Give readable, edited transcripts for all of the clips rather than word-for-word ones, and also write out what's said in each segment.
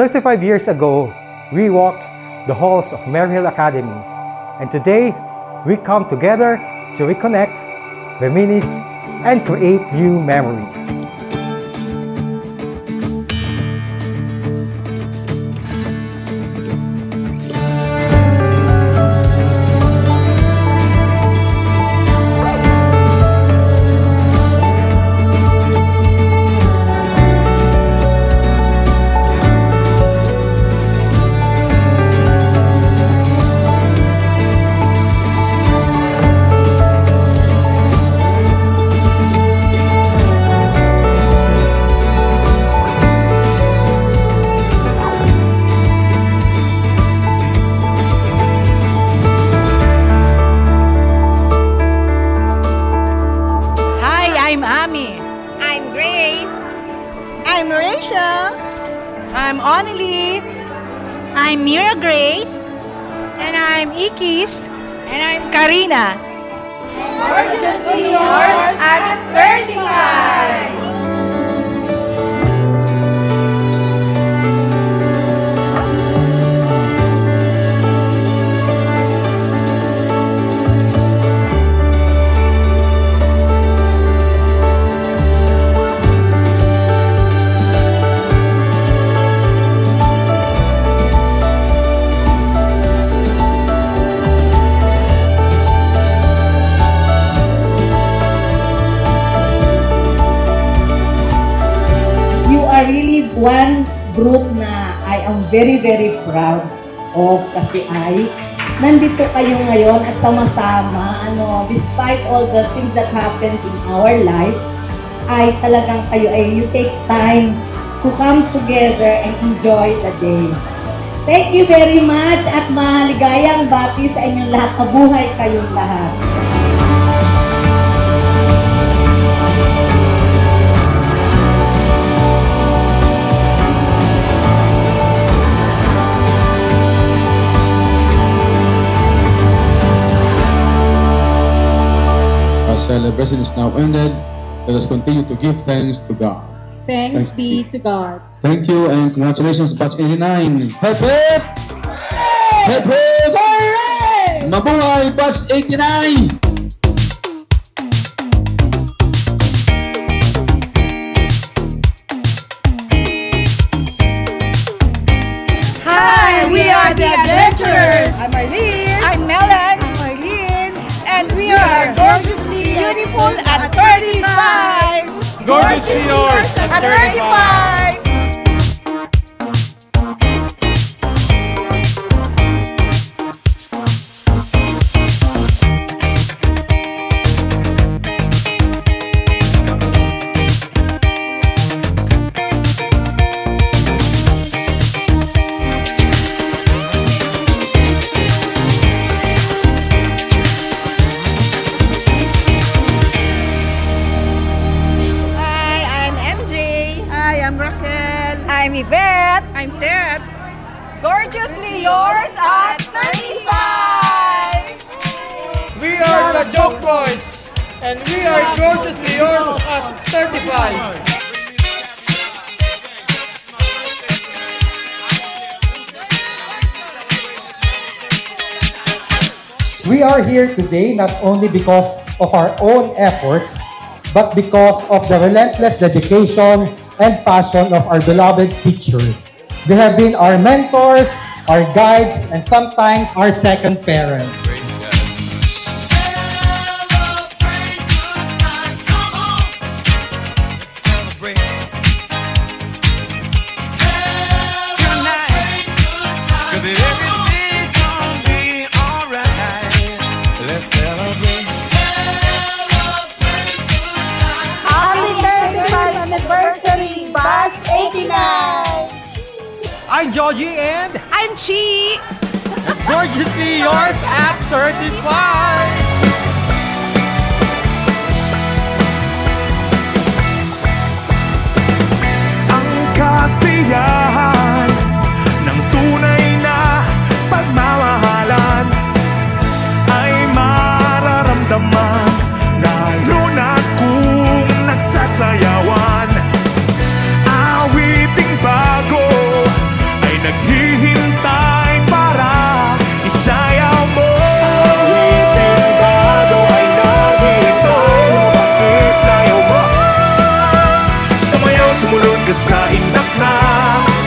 35 years ago, we walked the halls of Maryhill Academy, and today we come together to reconnect, reminisce, and create new memories. I'm Ami. I'm Grace. I'm Rachel. I'm Onalie. I'm Mira Grace. And I'm Ikis. And I'm Karina. Gorgeously yours at 35. Really one group na I am very proud of kasi ay nandito kayo ngayon at sama-sama despite all the things that happens in our lives ay talagang kayo ay you take time to come together and enjoy the day. Thank you very much at maligayang bati sa inyong lahat. Mabuhay kayong lahat. Our celebration is now ended. Let us continue to give thanks to God. Thanks be to God. Thank you and congratulations, Batch 89. Hip hip! Hip hip! Hooray! Mabuhay, Batch 89! Hi, we are the Adventurers. I'm Arlene. I'm Melon. I'm Arlene. And we are gorgeously beautiful at 35. Gorgeously yours at 35. I'm Yvette. I'm Deb. Gorgeously yours at 35. We are the Joke Boys, and we are gorgeously yours at 35. We are here today not only because of our own efforts, but because of the relentless dedication and passion of our beloved teachers. They have been our mentors, our guides, and sometimes our second parents. I'm Georgie and I'm Chi. gorgeously yours at 35. Kasiyahan ng tunay na pagmamahalan ay mararamdaman lalo na kung nagsasayawan. Awiting bago sumunod ka sa indak na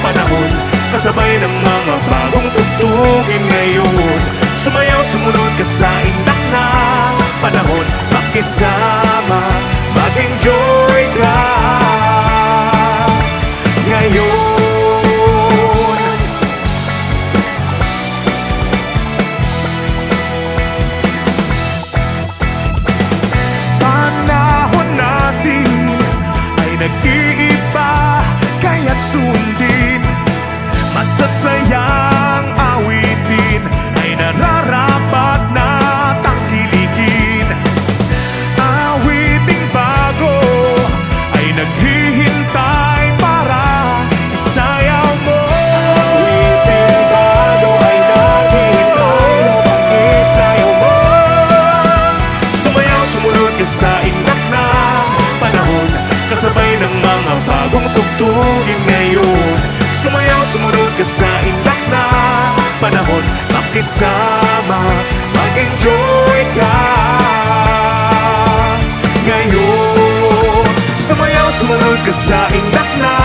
panahon, kasabay ng mga bagong tugtugin ngayon. Sumayaw, sumunod ka sa indak na panahon, makisama, mag-enjoy ka ngayon. Panahon natin ay nag-iiba, kaya't sundin. Masasayang awitin ay nararapat na tangkilikin. Awiting bago ay naghihintay para isayaw mo. Awiting bago ay naghihintay upang isayaw mo. Sumayaw, sumunod ka sa indak ng panahon, kasabay ng mga bagong tugtugin ngayon. Sumayaw, sumunod ka sa indak na panahon, makisama, mag-enjoy ka ngayon. Sumayaw, sumunod ka sa indak na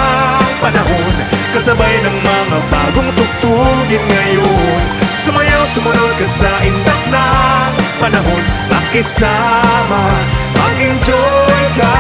panahon, kasabay ng mga bagong tugtugin ngayon. Sumayaw, sumunod ka sa indak na panahon, makisama, mag-enjoy ka